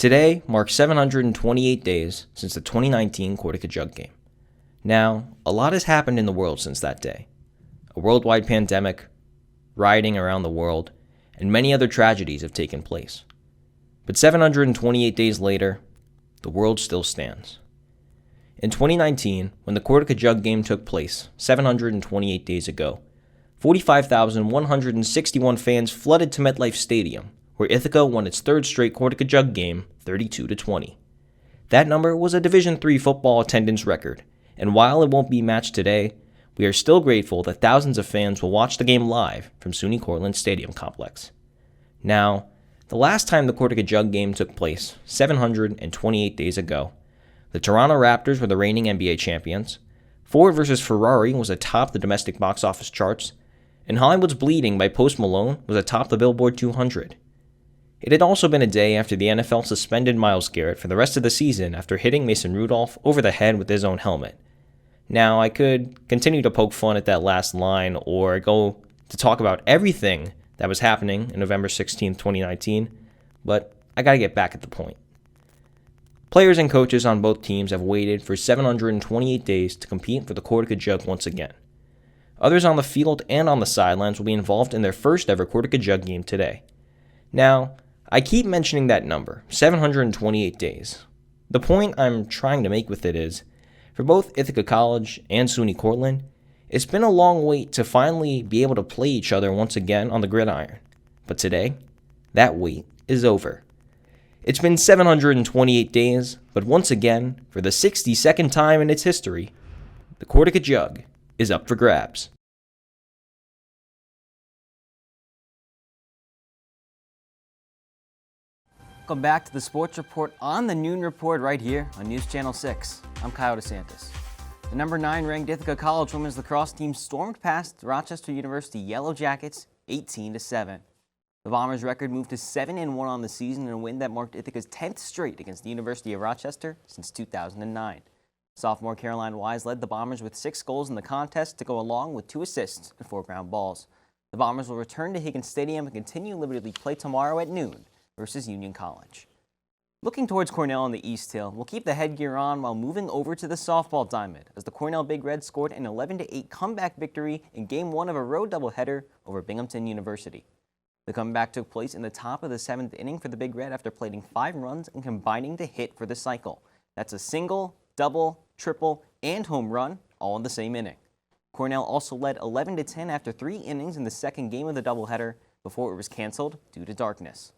Today marks 728 days since the 2019 Cortaca Jug game. Now, a lot has happened in the world since that day. A worldwide pandemic, rioting around the world, and many other tragedies have taken place. But 728 days later, the world still stands. In 2019, when the Cortaca Jug game took place 728 days ago, 45,161 fans flooded to MetLife Stadium, where Ithaca won its third straight Cortaca Jug game 32-20. That number was a Division III football attendance record, and while it won't be matched today, we are still grateful that thousands of fans will watch the game live from SUNY Cortland Stadium Complex. Now, the last time the Cortaca Jug game took place, 728 days ago, the Toronto Raptors were the reigning NBA champions, Ford vs. Ferrari was atop the domestic box office charts, and Hollywood's Bleeding by Post Malone was atop the Billboard 200. It had also been a day after the NFL suspended Myles Garrett for the rest of the season after hitting Mason Rudolph over the head with his own helmet. Now, I could continue to poke fun at that last line or go to talk about everything that was happening in November 16, 2019, but I gotta get back at the point. Players and coaches on both teams have waited for 728 days to compete for the Cortaca Jug once again. Others on the field and on the sidelines will be involved in their first ever Cortaca Jug game today. Now, I keep mentioning that number, 728 days. The point I'm trying to make with it is, for both Ithaca College and SUNY Cortland, it's been a long wait to finally be able to play each other once again on the gridiron. But today, that wait is over. It's been 728 days, but once again, for the 62nd time in its history, the Cortaca Jug is up for grabs. Welcome back to the Sports Report on the Noon Report right here on News Channel 6. I'm Kyle DeSantis. The number 9 ranked Ithaca College women's lacrosse team stormed past Rochester University Yellow Jackets 18-7. The Bombers' record moved to 7-1 on the season in a win that marked Ithaca's 10th straight against the University of Rochester since 2009. Sophomore Caroline Wise led the Bombers with 6 goals in the contest to go along with 2 assists and 4 ground balls. The Bombers will return to Higgins Stadium and continue Liberty League play tomorrow at noon versus Union College. Looking towards Cornell on the East Hill, we'll keep the headgear on while moving over to the softball diamond as the Cornell Big Reds scored an 11-8 comeback victory in Game 1 of a road doubleheader over Binghamton University. The comeback took place in the top of the 7th inning for the Big Red after plating 5 runs and combining to hit for the cycle. That's a single, double, triple, and home run, all in the same inning. Cornell also led 11-10 after 3 innings in the second game of the doubleheader before it was canceled due to darkness.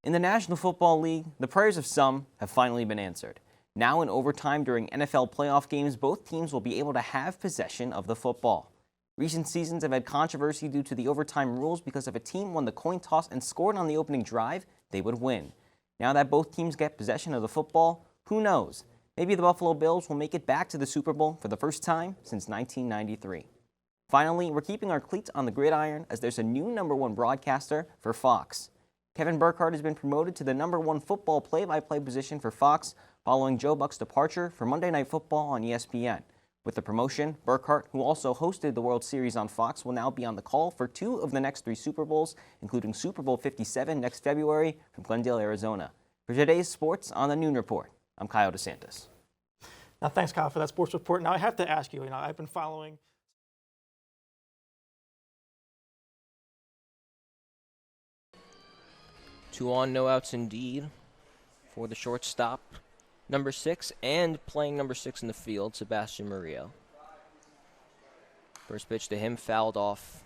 In the National Football League, the prayers of some have finally been answered. Now in overtime during NFL playoff games, both teams will be able to have possession of the football. Recent seasons have had controversy due to the overtime rules because if a team won the coin toss and scored on the opening drive, they would win. Now that both teams get possession of the football, who knows? Maybe the Buffalo Bills will make it back to the Super Bowl for the first time since 1993. Finally, we're keeping our cleats on the gridiron as there's a new number 1 broadcaster for Fox. Kevin Burkhardt has been promoted to the number 1 football play-by-play position for Fox following Joe Buck's departure for Monday Night Football on ESPN. With the promotion, Burkhardt, who also hosted the World Series on Fox, will now be on the call for 2 of the next 3 Super Bowls, including Super Bowl 57 next February from Glendale, Arizona. For today's Sports on the Noon Report, I'm Kyle DeSantis. Now, thanks, Kyle, for that sports report. Now, I have to ask you, I've been following 2 on, no outs indeed for the shortstop, number 6, and playing number 6 in the field, Sebastian Murillo. First pitch to him, fouled off.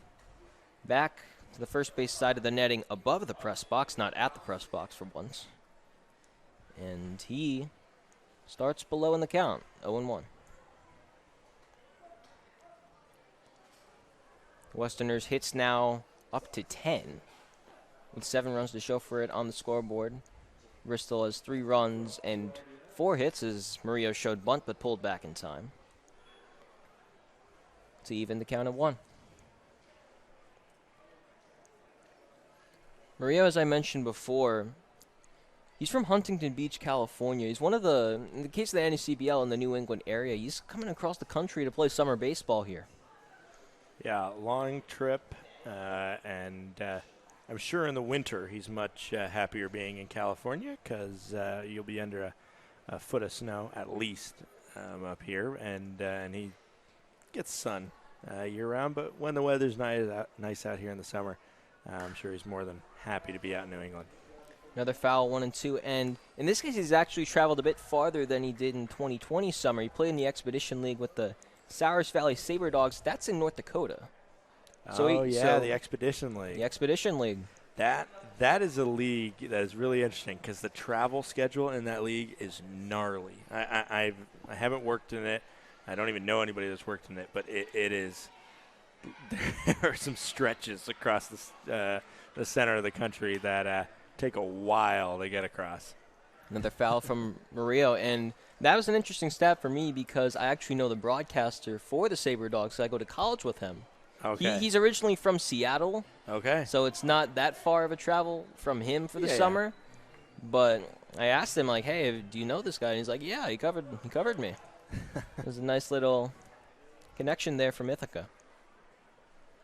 Back to the first base side of the netting, above the press box, not at the press box for once. And he starts below in the count, 0-1. Westerners hits now up to 10. With 7 runs to show for it on the scoreboard. Bristol has 3 runs and 4 hits as Murillo showed bunt but pulled back in time to even the count at 1. Murillo, as I mentioned before, he's from Huntington Beach, California. He's one of the, in the case of the NECBL in the New England area, he's coming across the country to play summer baseball here. Yeah, long trip and I'm sure in the winter he's much happier being in California because you'll be under a foot of snow at least up here, and he gets sun year-round. But when the weather's nice out here in the summer, I'm sure he's more than happy to be out in New England. Another foul, 1 and 2. And in this case, he's actually traveled a bit farther than he did in 2020 summer. He played in the Expedition League with the Sowers Valley Sabre Dogs. That's in North Dakota. The Expedition League. The Expedition League. That is a league that is really interesting because the travel schedule in that league is gnarly. I haven't worked in it. I don't even know anybody that's worked in it, but it is. There are some stretches across the center of the country that take a while to get across. Another foul from Murillo, and that was an interesting stat for me because I actually know the broadcaster for the Sabre Dogs. So I go to college with him. Okay. He's originally from Seattle. Okay. So it's not that far of a travel from him for the summer. Yeah. But I asked him, like, hey, do you know this guy? And he's like, yeah, he covered me. There's a nice little connection there from Ithaca.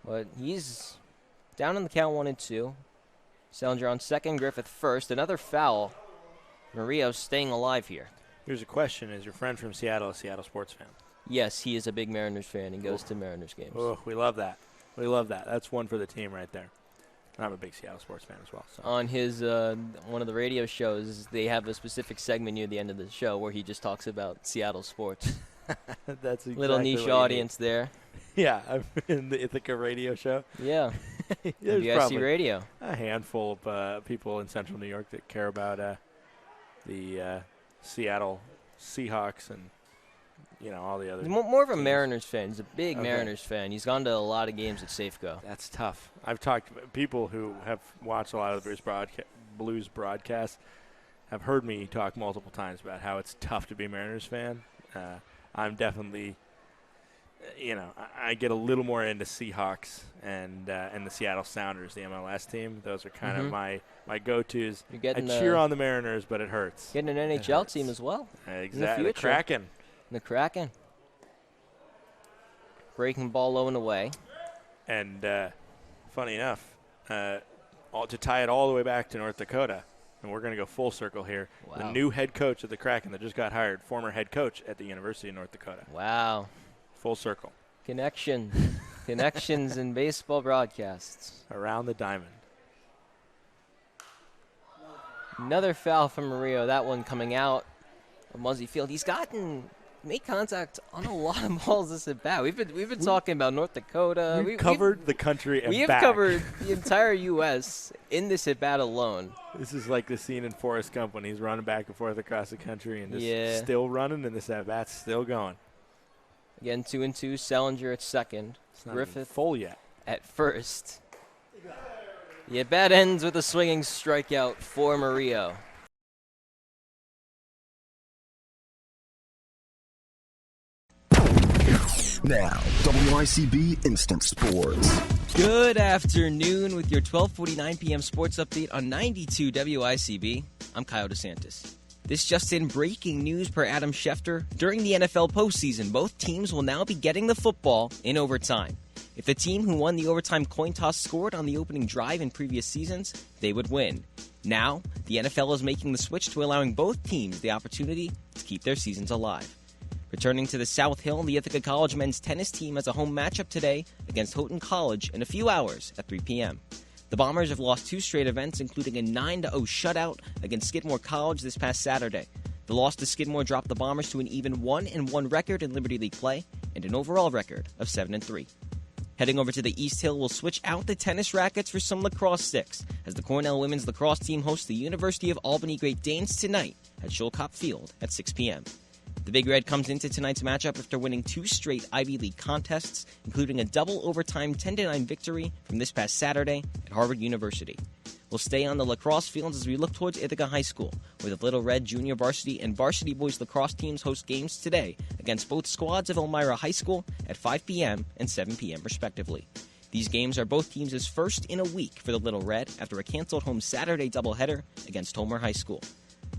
But he's down in the count 1 and 2. Salinger on second, Griffith first. Another foul. Murillo staying alive here. Here's a question. Is your friend from Seattle a Seattle sports fan? Yes, he is a big Mariners fan and goes to Mariners games. Oh, we love that. We love that. That's one for the team right there. I'm a big Seattle sports fan as well. So. On his one of the radio shows, they have a specific segment near the end of the show where he just talks about Seattle sports. That's exactly little niche audience there. Yeah, I'm in the Ithaca radio show. Yeah, There's WICB radio. A handful of people in Central New York that care about the Seattle Seahawks and all the other. More of a teams. Mariners fan. He's a big Mariners fan. He's gone to a lot of games at Safeco. That's tough. I've talked to people who have watched a lot of the Blues broadcasts have heard me talk multiple times about how it's tough to be a Mariners fan. I'm definitely, I get a little more into Seahawks and the Seattle Sounders, the MLS team. Those are kind of my go-tos. I cheer on the Mariners, but it hurts. Getting an NHL team as well. Exactly. The Kraken. The Kraken. Breaking ball low and away. And funny enough, to tie it all the way back to North Dakota, and we're going to go full circle here. Wow. The new head coach of the Kraken that just got hired, former head coach at the University of North Dakota. Wow. Full circle. Connections in baseball broadcasts. Around the diamond. Another foul from Murillo. That one coming out of Muzzy Field. He's made contact on a lot of balls this at bat. We've been talking about North Dakota. We've covered the country and we have back. covered the entire U.S. in this at bat alone. This is like the scene in Forrest Gump when he's running back and forth across the country and just still running, and this at bat's still going. Again, 2 and 2. Salinger at second. It's not Griffith even full yet. At first. The at bat ends with a swinging strikeout for Murillo. Now, WICB Instant Sports. Good afternoon with your 12:49 p.m. sports update on 92 WICB. I'm Kyle DeSantis. This just in, breaking news per Adam Schefter. During the NFL postseason, both teams will now be getting the football in overtime. If the team who won the overtime coin toss scored on the opening drive in previous seasons, they would win. Now, the NFL is making the switch to allowing both teams the opportunity to keep their seasons alive. Returning to the South Hill, the Ithaca College men's tennis team has a home matchup today against Houghton College in a few hours at 3 p.m. The Bombers have lost 2 straight events, including a 9-0 shutout against Skidmore College this past Saturday. The loss to Skidmore dropped the Bombers to an even 1-1 record in Liberty League play and an overall record of 7-3. Heading over to the East Hill, we'll switch out the tennis rackets for some lacrosse sticks as the Cornell women's lacrosse team hosts the University of Albany Great Danes tonight at Shulcop Field at 6 p.m. The Big Red comes into tonight's matchup after winning 2 straight Ivy League contests, including a double overtime 10-9 victory from this past Saturday at Harvard University. We'll stay on the lacrosse fields as we look towards Ithaca High School, where the Little Red junior varsity and varsity boys lacrosse teams host games today against both squads of Elmira High School at 5 p.m. and 7 p.m. respectively. These games are both teams' first in a week for the Little Red after a canceled home Saturday doubleheader against Homer High School.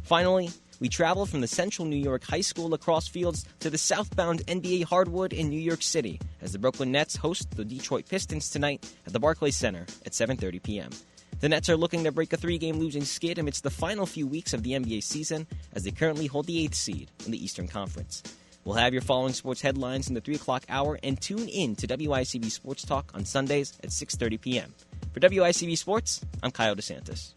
Finally, we travel from the Central New York High School lacrosse fields to the southbound NBA hardwood in New York City as the Brooklyn Nets host the Detroit Pistons tonight at the Barclays Center at 7:30 p.m. The Nets are looking to break a 3-game losing skid amidst the final few weeks of the NBA season as they currently hold the 8th seed in the Eastern Conference. We'll have your following sports headlines in the 3 o'clock hour, and tune in to WICB Sports Talk on Sundays at 6:30 p.m. For WICB Sports, I'm Kyle DeSantis.